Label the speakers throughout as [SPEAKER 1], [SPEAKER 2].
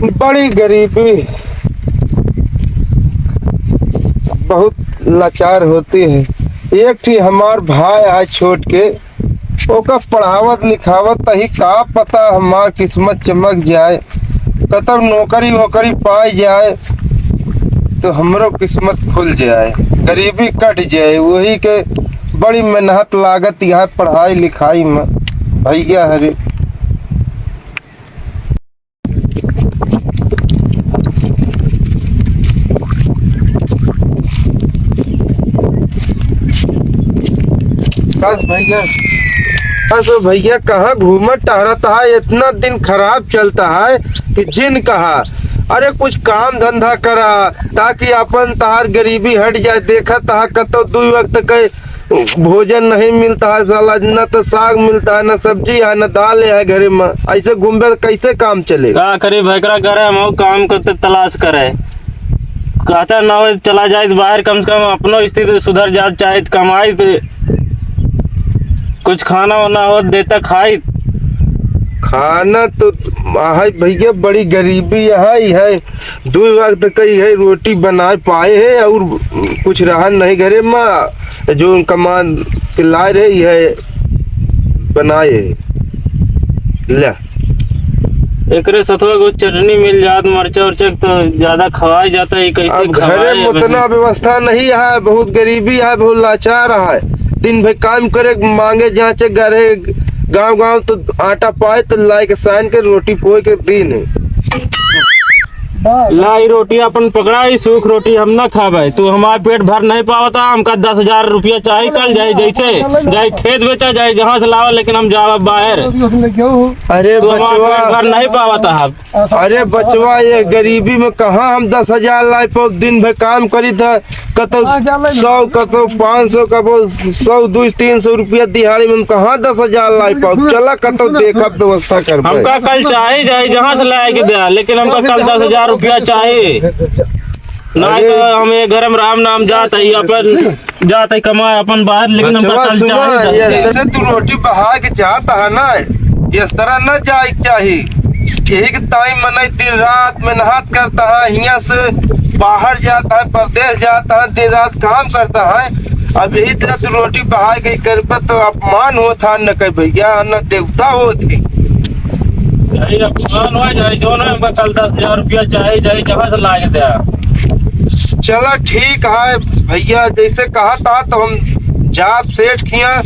[SPEAKER 1] बड़ी गरीबी, बहुत लाचार होती है। एक ठी हमार भाई है छोट के, ओका पढ़ावत लिखावत तही का पता हमार किस्मत चमक जाए, कतब नौकरी वोकरी पाई जाए तो हमरो किस्मत खुल जाए, गरीबी कट जाए। वही के बड़ी मेहनत लागत यह पढ़ाई लिखाई में भैया हरे। भैया तो भैया कहाँ घूमत टहरता है, इतना दिन खराब चलता है कि जिन कहा अरे कुछ काम धंधा करा ताकि अपन तहार गरीबी हट जाए। देखा तहा कतो 2 वक्त के भोजन नहीं मिलता है, साला न तो साग मिलता है, न सब्जी है, न दाल है घरे में। ऐसे घूमे कैसे काम चले?
[SPEAKER 2] का करी भैकरा करे हम काम करते तलाश करे, कहता ना हो चला जाए बाहर, कम से कम अपनो स्थिति सुधर जाए, चाहे कमाई तो कुछ खाना वाना हो देता खाई।
[SPEAKER 1] खाना तो है भैया, बड़ी गरीबी है 2 वक्त कई है रोटी बना पाए है और कुछ रहा नहीं घरे में, जो कमान ला रही है बनाए ले।
[SPEAKER 2] एकरे सतवा को चटनी मिल जात, मरचा उर्चा तो ज्यादा खवाई जाता है। कैसे
[SPEAKER 1] अब घरे में उतना व्यवस्था नहीं है, बहुत गरीबी है, बहुत लाचार है। दिन भर काम करे मांगे जांचे घरे गांव गांव तो आटा पाए तो लाई के सान के रोटी पोए के दिन है।
[SPEAKER 2] लाई रोटी अपन पकड़ाई, सूख रोटी हम ना खावे तो हमारा पेट भर नहीं पावता। हमका 10,000 रुपया चाहिए कल जाए, जैसे जाए खेत बेचा जाए जहाँ से लावा, लेकिन हम जावा बाहर।
[SPEAKER 1] अरे
[SPEAKER 2] तो
[SPEAKER 1] बचवा
[SPEAKER 2] पेट भर नहीं पावता हम।
[SPEAKER 1] अरे बचवा ये गरीबी में कहाँ हम 10,000 लाई पाओ? दिन भर काम करी था, कतो 100 कतो 500 कबो 100 200-300 रुपया दिहाड़ी में हम कहाँ 10,000 लाई पाओ? चला कतो देखा व्यवस्था कर।
[SPEAKER 2] हमका कल चाहिए जाए जहाँ से लाए के दिया, लेकिन हमका कल 10,000 रुपया चाहिए ना। तो हमें गरम राम नाम जाता ही अपन जाता ही कमाए अपन बाहर, लेकिन हमका कल चाहिए।
[SPEAKER 1] जैसे तू रोटी बहा के चाहता है ना, इस तरह न जाए चाहिए। यही के टाइम मन दिन रात मेहनत करता है, यहाँ से बाहर जाता है, परदेश जाता है, दिन रात काम करता है। अब यही तरह तू रोटी बहा के कर तो अपमान होता न कह भैया, न देवता होती।
[SPEAKER 2] अपमान हो जाए जो ना, हमका कल 10,000 रुपया चाहिए जाए जहाँ से ला के दिया।
[SPEAKER 1] चला ठीक है भैया, जैसे कहा था तो हम जाप सेठ किया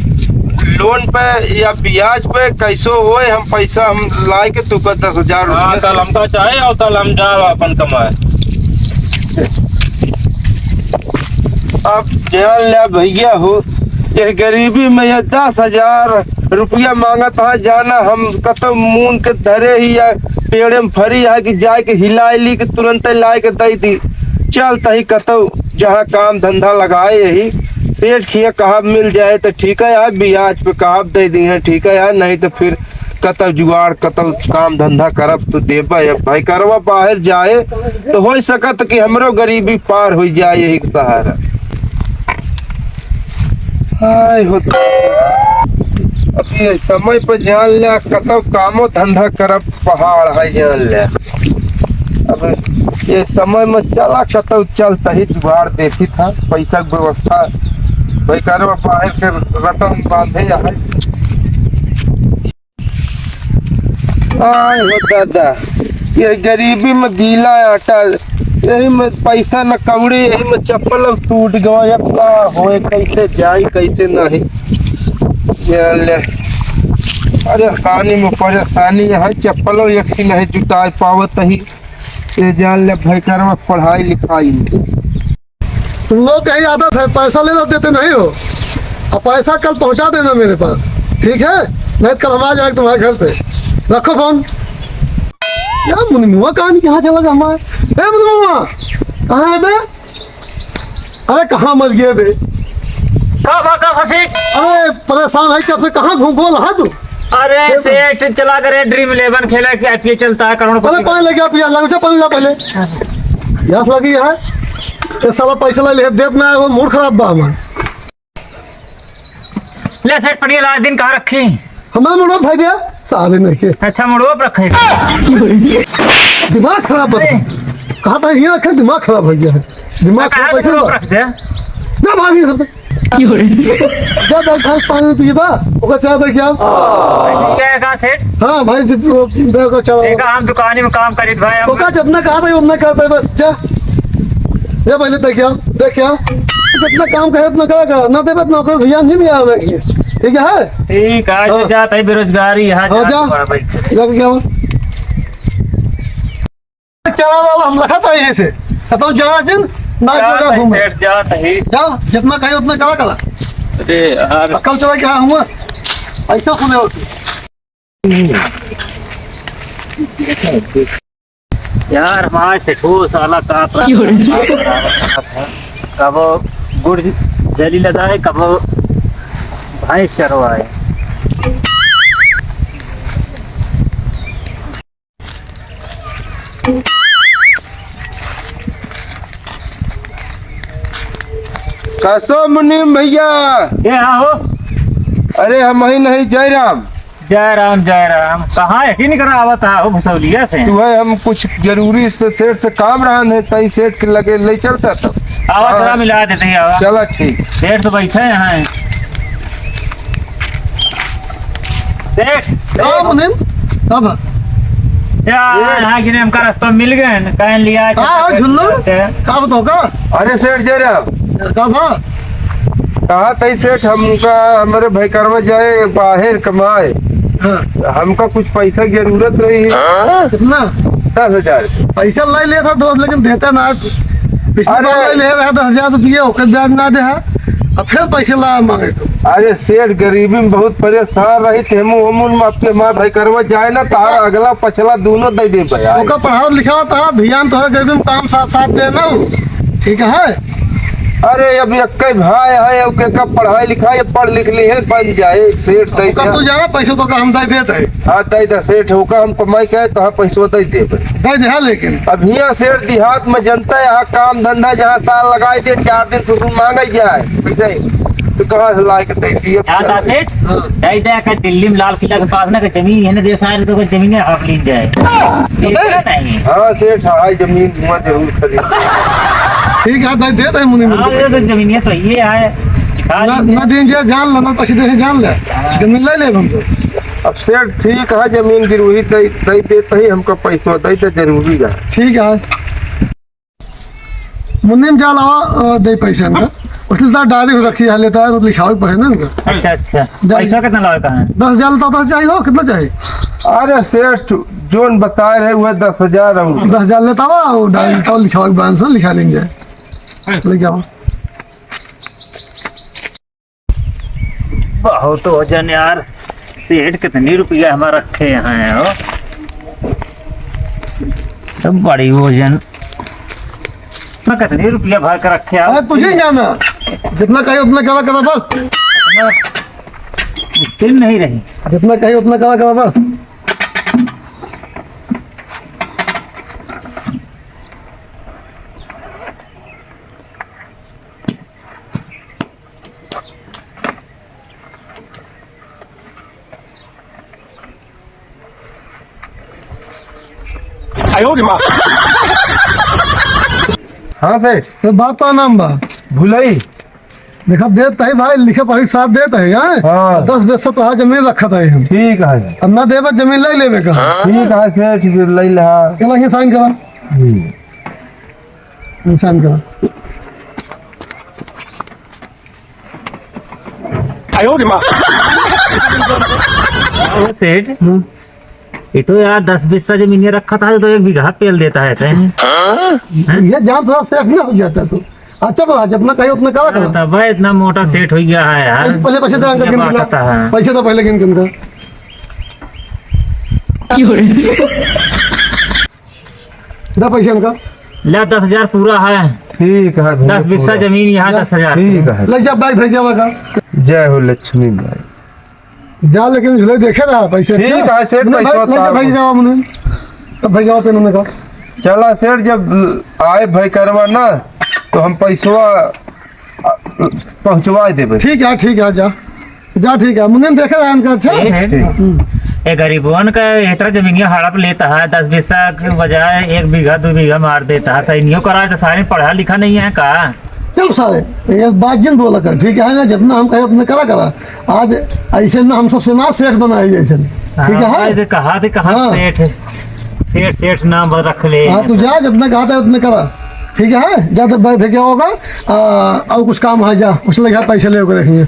[SPEAKER 1] लोन पे या ब्याज पे कैसो होए, हम पैसा हम ला के तू का 10,000 रुपया
[SPEAKER 2] कल हमका चाहिए और कल हम जाओ अपन कमाए।
[SPEAKER 1] अब जान लिया भैया हो, ये गरीबी में ये 10,000 रुपया मांगत है। जाना हम कतो मून के धरे ही या पेड़े में फरी है कि जाए के हिलाई ली के तुरंत ला के दे दी। चलता ही कतो जहाँ काम धंधा लगाए, यही सेठ खिया कहा मिल जाए तो ठीक है यार, ब्याज पे कहा दे दी है ठीक है यार, नहीं तो फिर कतो जुगाड़ कतो काम धंधा करब तो देबा भाई। करवा बाहर जाए तो हो सकत कि हमरो गरीबी पार हो जाए, यही सहारा हाय होता। अभी समय पर जान लिया कतो कामो धंधा करब पहाड़ है, जान लिया। अब ये समय में चला कतो चलता ही जुगाड़ देखी था, पैसा की व्यवस्था भाई करवा बाहर के रटन बांधे है। आय हो दादा, ये गरीबी में गीला आटा, यही में पैसा न कौड़ी, यही में चप्पल टूट गया, होए कैसे जाए कैसे नहीं। ले अरे खानी में परेशानी है, चप्पलों एक ही नहीं जुटा पावत ही। ये जान ले भाई करवा पढ़ाई लिखाई में
[SPEAKER 3] तुम लोग कहीं आदत है पैसा ले लो देते नहीं हो, और पैसा कल पहुंचा देना मेरे पास, ठीक है? नहीं कल हम आ जाएंगे तुम्हारे घर से। रखो फोन। यार मुनिमुआ कहानी कहाँ चला गया हमारे? मुनिमुआ कहाँ है बे? अरे कहाँ मर गए बे? अरे परेशान है कब से, कहाँ घूम बोल रहा तू?
[SPEAKER 2] अरे सेठ चला करे ड्रीम 11 खेला कि आईपीएल चलता है करोड़पति।
[SPEAKER 3] अरे पानी लग गया, प्यास लग जा, पानी ला पहले। प्यास लगी है, ये साला पैसा ले देत ना, वो मूड खराब बा हमार।
[SPEAKER 2] ले सेठ पड़िए ला दिन कहाँ रखी?
[SPEAKER 3] हमारा मुड़वा भाई दिया साले नहीं के।
[SPEAKER 2] अच्छा मुड़वा पर रखे।
[SPEAKER 3] दिमाग खराब है। कहा था ये रखे, दिमाग खराब हो गया है। दिमाग खराब पैसे
[SPEAKER 2] रख दे
[SPEAKER 3] ना भागी सब। जा बैठा पानी पिए बा ओका चाह दे क्या?
[SPEAKER 2] क्या कहा सेठ?
[SPEAKER 3] हाँ भाई जितना दे को चाह
[SPEAKER 2] देखा हम दुकानी में काम करी भाई हम
[SPEAKER 3] ओका जितना कहा था उतना करता है बस। जा जा पहले देख क्या जितना काम करे उतना करेगा, ना दे ना कर भैया नहीं आवेगी। ठीक है
[SPEAKER 2] ठीक है।
[SPEAKER 3] हाँ।
[SPEAKER 2] जाता है बेरोजगारी यहाँ
[SPEAKER 3] हाँ, जा। जाके क्या चला हम रखा था यहीं से तो जाना जिन ना लगा घूम
[SPEAKER 2] सेठ जाता है।
[SPEAKER 3] जा जितना कहे उतना करा करा।
[SPEAKER 2] अरे यार
[SPEAKER 3] कल चला क्या हुआ ऐसा सुने हो
[SPEAKER 2] यार हमारे सेठो साला का कब गुड़ जली लगाए कब भैंस चरवाए।
[SPEAKER 1] कसो मुनीम भैया।
[SPEAKER 2] ये हाँ हो।
[SPEAKER 1] अरे हम ही नहीं जयराम।
[SPEAKER 2] जय राम कहाँ यकीन करा आवत है हो भसौलिया से।
[SPEAKER 1] तू है हम कुछ जरूरी इस सेठ से काम रहा है तई सेठ के लगे ले चलता तब।
[SPEAKER 2] आवा थोड़ा मिला देते हैं आवा।
[SPEAKER 1] चला ठीक।
[SPEAKER 2] सेठ तो बैठे हैं यहाँ। सेठ
[SPEAKER 3] मुनीम अब
[SPEAKER 2] यहाँ गिने हमका रास्ता मिल गए न, कहीं लिया
[SPEAKER 3] हाँ झुल्लू का बताओ का?
[SPEAKER 1] अरे सेठ जयराम
[SPEAKER 3] कब
[SPEAKER 1] कहा तई सेठ हमका हमारे भाई करवा जाए बाहर कमाए।
[SPEAKER 3] हाँ
[SPEAKER 1] हमका कुछ पैसा की जरूरत रही है।
[SPEAKER 3] कितना
[SPEAKER 1] 10,000
[SPEAKER 3] पैसा ले लिया था दोस्त लेकिन देता ना। पिछले
[SPEAKER 1] अरे!
[SPEAKER 3] बार ले रहा 10,000 रुपये ओकर ब्याज ना दे है अब फिर पैसे ला मांगे तो।
[SPEAKER 1] अरे सेठ गरीबी में बहुत परेशान रही थे हम अपने माँ भाई करवा जाए ना तारा अगला पछला दोनों दे दे भैया।
[SPEAKER 3] ओकर पढ़ाओ लिखाओ था भियान तो है गरीबी में काम साथ साथ देना ठीक है।
[SPEAKER 1] अरे अब एक भाई है ओके का पढ़ाई लिखाई पढ़ लिख ली है बन जाए सेठ दे
[SPEAKER 3] ओकर तू जाना पैसे तो का हम दे देते है
[SPEAKER 1] हाँ दे दे सेठ होगा हम कमाई के तो पैसों दे दे।
[SPEAKER 3] दे दे लेकिन
[SPEAKER 1] अब यहाँ सेठ देहात में जनता है यहाँ काम धंधा जहाँ तार लगाए दे 4 दिन से मांगे जाए पैसे तो कहाँ से ला के दे दिए।
[SPEAKER 2] आता सेठ
[SPEAKER 3] हाँ।
[SPEAKER 2] दे दे का दिल्ली में लाल किला के पास ना का जमीन है ना दे सारे तो जमीन हक ली जाए। नहीं
[SPEAKER 1] हाँ सेठ हाँ जमीन धुआं जरूर खरीद।
[SPEAKER 3] ठीक है दे देते है मुनि
[SPEAKER 2] हाँ, ये तो जमीन है तो ये है
[SPEAKER 3] ना देंगे जान लेना पैसे दे जान ले जमीन ले ले हम तो।
[SPEAKER 1] अब सेठ ठीक है जमीन गिरवी दे देते ही हमको पैसा दे दे जरूरी है।
[SPEAKER 3] ठीक है मुन्नी जा लावा दे पैसे इनका उसके साथ डायरी रखी है लेता है तो लिखाओ पड़े ना इनका।
[SPEAKER 2] अच्छा पैसा कितना लगता है?
[SPEAKER 3] 10,000 लेता तो चाहिए हो कितना चाहिए?
[SPEAKER 1] अरे सेठ जोन बताए रहे हुए 10,000 और
[SPEAKER 3] 10,000 लेता हुआ और डायरी लेता लिखाओ के बाद से लिखा लेंगे लेके आओ।
[SPEAKER 2] बहुत वजन यार। सेठ कितनी रुपया हमारा रखे यहाँ है हो सब बड़ी वजन मैं कितनी रुपया भर कर रखे
[SPEAKER 3] अरे तुझे जाना जितना कहे उतना करा करा बस।
[SPEAKER 2] मुश्किल नहीं रही।
[SPEAKER 3] जितना कहे उतना करा करा बस।
[SPEAKER 1] हाँ सेठ
[SPEAKER 3] तो बाप का नाम बा
[SPEAKER 1] भुलई
[SPEAKER 3] देखा देता है भाई लिखे पढ़ी साथ देता है यार।
[SPEAKER 1] हाँ।
[SPEAKER 3] 10 बीस तो हाँ जमीन रखा था हम
[SPEAKER 1] ठीक है
[SPEAKER 3] अब ना देवे जमीन ले लेवे का
[SPEAKER 1] ठीक है सेठ फिर ले ला।
[SPEAKER 3] चला ये साइन करा साइन करा।
[SPEAKER 2] ओ सेठ ये तो यार 10-20 सा जमीन रखा था तो 1 बीघा पेल देता है कहीं।
[SPEAKER 3] ये जान थोड़ा सेठ नहीं हो जाता तो अच्छा बोला जितना कहे उतना करा करा।
[SPEAKER 2] तब इतना मोटा सेठ हो गया है यार।
[SPEAKER 3] पहले पैसे दे अंकल गिन
[SPEAKER 2] आता है।
[SPEAKER 3] पैसे तो पहले गिन गिन कर दे पैसे इनका
[SPEAKER 2] ले 10,000 पूरा है।
[SPEAKER 1] ठीक है
[SPEAKER 2] 10-20 सा जमीन यहाँ 10,000
[SPEAKER 1] ठीक है
[SPEAKER 3] ले जा बैग भेज जावा का
[SPEAKER 1] जय हो लक्ष्मी भाई।
[SPEAKER 3] जा लेकिन झूले देखे रहा पैसे
[SPEAKER 1] ठीक
[SPEAKER 3] अच्छा?
[SPEAKER 1] है, सेठ
[SPEAKER 3] नहीं,
[SPEAKER 1] पैसा
[SPEAKER 3] भाई,
[SPEAKER 1] उतार
[SPEAKER 3] भेज जावा मुने अब भेज जावा पे उन्होंने कहा
[SPEAKER 1] चला सेठ जब आए भाई करवा ना तो हम पैसवा पहुंचवा देवे।
[SPEAKER 3] ठीक है जा जा ठीक है मुन्ने देखे रहा इनका अच्छा
[SPEAKER 2] सेठ,
[SPEAKER 4] ये गरीबवन का इतना जमीनिया हड़प लेता है 10-20 के बजाय 1 बीघा 2 बीघा मार देता है। सही करा तो सारे पढ़ा लिखा नहीं है का।
[SPEAKER 3] क्यों सारे ये बात जिन बोला कर ठीक है ना, जितना हम कहे उतना करा। आज ऐसे ना हम सबसे ना सेठ बनाए जैसे, ठीक है।
[SPEAKER 4] कहा थे कहा
[SPEAKER 3] हाँ।
[SPEAKER 4] सेठ सेठ नाम रख ले।
[SPEAKER 3] हाँ तू जा, जितना कहा था उतना करा, ठीक है। जा तो भाई भेजा होगा और कुछ काम है, जा उस लगा पैसे ले होकर देखेंगे।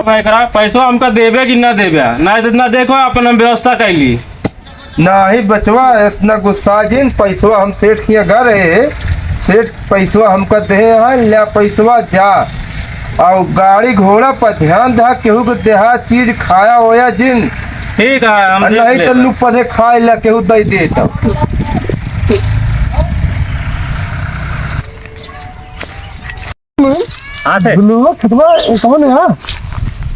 [SPEAKER 2] भाई करा पैसा हमका देबे कि ना देबे, ना इतना देखो अपन हम व्यवस्था कैली।
[SPEAKER 1] नाही बचवा इतना गुस्सा जिन पैसवा हम सेठ के घर है, सेठ पैसवा हमका दे है, ले पैसवा जा और गाड़ी घोड़ा पर ध्यान दे, केहू को देहा चीज खाया होया जिन
[SPEAKER 2] ठीक है हम देख
[SPEAKER 1] नहीं तो
[SPEAKER 2] लेब।
[SPEAKER 1] लू पदे खाए ला केहू दे दे तब।
[SPEAKER 4] हाँ से
[SPEAKER 3] लोग खतवा कौन है? हाँ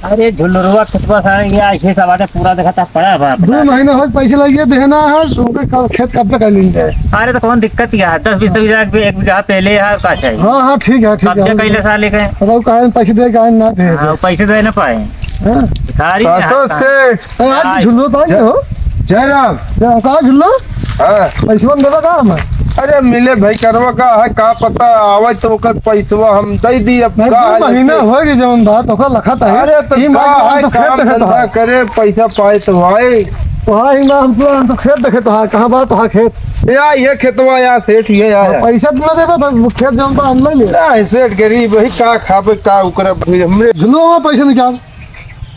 [SPEAKER 4] अरे झुल्लुआ खेतवा सा ये ऐसे सवारे पूरा देखता पड़ा बा।
[SPEAKER 3] 2 महीने हो पैसे लगे देना है, उनके खेत कब तक ले जाए।
[SPEAKER 4] अरे तो कौन दिक्कत है 10-20 बीघा 1 बीघा पहले है का चाहिए।
[SPEAKER 3] हाँ हाँ ठीक है ठीक
[SPEAKER 4] कब्जा
[SPEAKER 3] है।
[SPEAKER 4] कैले साले के
[SPEAKER 3] बताओ कहा पैसे दे कहा ना दे।
[SPEAKER 4] हाँ, पैसे दे ना पाए।
[SPEAKER 3] हाँ?
[SPEAKER 4] भिखारी
[SPEAKER 1] सासो सेठ
[SPEAKER 3] अरे आज झुल्लो था क्या हो?
[SPEAKER 1] जयराम।
[SPEAKER 3] कहा झुल्लो
[SPEAKER 1] हाँ
[SPEAKER 3] पैसे बंद देगा कहा हमें?
[SPEAKER 1] अरे मिले भाई करवा का है का पता आवे तो ओकर पैसवा हम दे दी अब का
[SPEAKER 3] 2 महीना
[SPEAKER 1] है।
[SPEAKER 3] हो गई जवन बात ओकर लखा था।
[SPEAKER 1] अरे तो
[SPEAKER 3] ई
[SPEAKER 1] का
[SPEAKER 3] मार
[SPEAKER 1] है
[SPEAKER 3] तो खेत
[SPEAKER 1] काम
[SPEAKER 3] देखे तो
[SPEAKER 1] धंधा
[SPEAKER 3] है।
[SPEAKER 1] करे पैसा पाए तो भाई
[SPEAKER 3] वहाँ ही ना हम तो खेत देखे तो है। कहाँ बात वहाँ खेत
[SPEAKER 1] या ये खेतवा या सेठ ये आया
[SPEAKER 3] पैसा तो ना देगा तो खेत जवन पर हम ले ले।
[SPEAKER 1] ना सेठ गरीब वही का खाबे का उकरे हमरे।
[SPEAKER 3] झुल्लो वहाँ पैसे निकाल।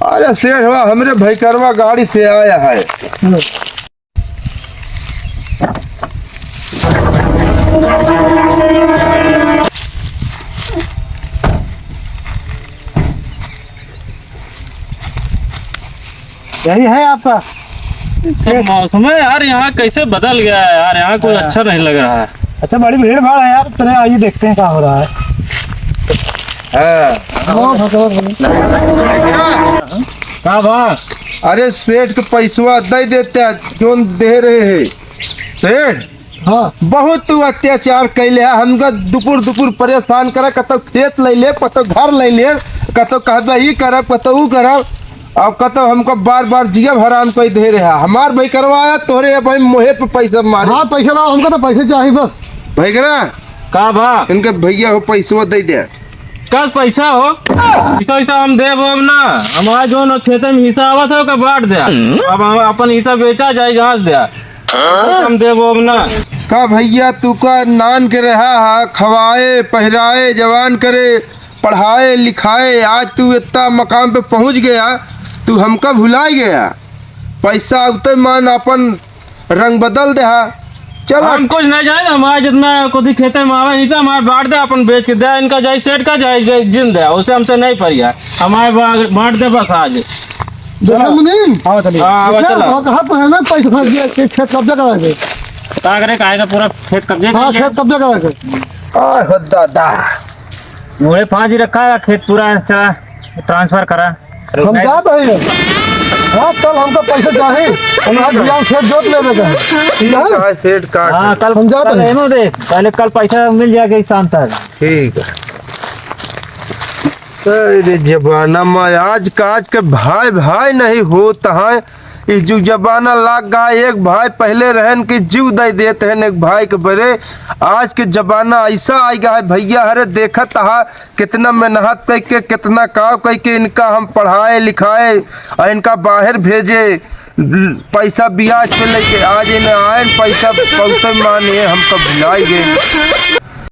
[SPEAKER 1] अरे सेठ हुआ हमरे भाई करवा गाड़ी से आया है।
[SPEAKER 3] यही है आपका।
[SPEAKER 2] तो मौसम है यार यहाँ कैसे बदल गया है यार, यहाँ कोई अच्छा नहीं लग रहा है।
[SPEAKER 3] अच्छा बड़ी भीड़ भाड़ है यार, चले आइए देखते हैं क्या हो रहा है।
[SPEAKER 2] का बा
[SPEAKER 1] अरे सेठ के पैसवा दे देते हैं, क्यों दे रहे हैं सेठ?
[SPEAKER 3] हाँ
[SPEAKER 1] बहुत तू अत्याचार कैले है हमका, दुपुर दुपुर परेशान करे, कतो खेत ले ले, कतो घर ले ले, कतो कहबे ई करब, कतो ऊ करब, अब कतो हमको बार बार जिया हराम कोई दे रहा। हमार भाई करवाया तोरे भाई मोहे पे पैसा मारे।
[SPEAKER 3] हाँ पैसे लाओ, हमको तो पैसे चाहिए बस।
[SPEAKER 1] भाई करा
[SPEAKER 2] का बा
[SPEAKER 1] इनके भैया हो पैसवा दे दे।
[SPEAKER 2] का पैसा हो पैसा हम देब अब ना, हमारा जो खेते में हिस्सा आवत है ओका बांट दे, अब हम अपन हिस्सा बेचा जाए घास दे, हम देब अब ना।
[SPEAKER 1] का भैया तू का नान के रहा है, खवाए पहराए जवान करे, पढ़ाए लिखाए, आज तू इतना मकाम पे पहुंच गया, तू हमका भुला गया। पैसा उते मान अपन रंग बदल दे। चल
[SPEAKER 2] हम कुछ नहीं जाए, हमारे जितना कुछ खेते में आवे हिस्सा हमारे बांट दे, अपन बेच के दे, इनका जाए सेठ का जाए जिन दे, उसे हमसे नहीं परिया, हमारे बांट दे बस आज।
[SPEAKER 3] देखो मुनीम,
[SPEAKER 4] हाँ चलिए
[SPEAKER 2] हाँ अब चला
[SPEAKER 3] कहा तो है ना पैसे फंस गया, खेत कब्जा कराएंगे।
[SPEAKER 4] क्या करे काहे का पूरा खेत कब्जे
[SPEAKER 3] हाँ खेत कब्जा कराएंगे।
[SPEAKER 1] आय हो दादा,
[SPEAKER 4] मुझे 5 ही रखा है, खेत पूरा चला ट्रांसफर करा।
[SPEAKER 3] हम जाते हैं। हाँ कल हमको पैसे चाहिए, हमारे भैया खेत जोत ले देगा। ठीक है
[SPEAKER 1] का सेठ का
[SPEAKER 4] हाँ कल
[SPEAKER 3] हम जाते
[SPEAKER 4] कल
[SPEAKER 3] हैं।
[SPEAKER 4] एनो दे, पहले कल पैसा मिल जाएगा इस शाम तक।
[SPEAKER 1] ठीक है। अरे जमाना में आज का आज के भाई भाई नहीं होता है, इस जो जमाना लाग गया, एक भाई पहले रहन के जीव दे देते हैं एक भाई के बड़े। आज के जमाना ऐसा आ गया है भैया, अरे देखत हा कितना मेहनत करके कितना काम करके इनका हम पढ़ाए लिखाए और इनका बाहर भेजे, पैसा ब्याज पे लेके आज इन्हें आए पैसा बहुत माने हमको भुलाई गए।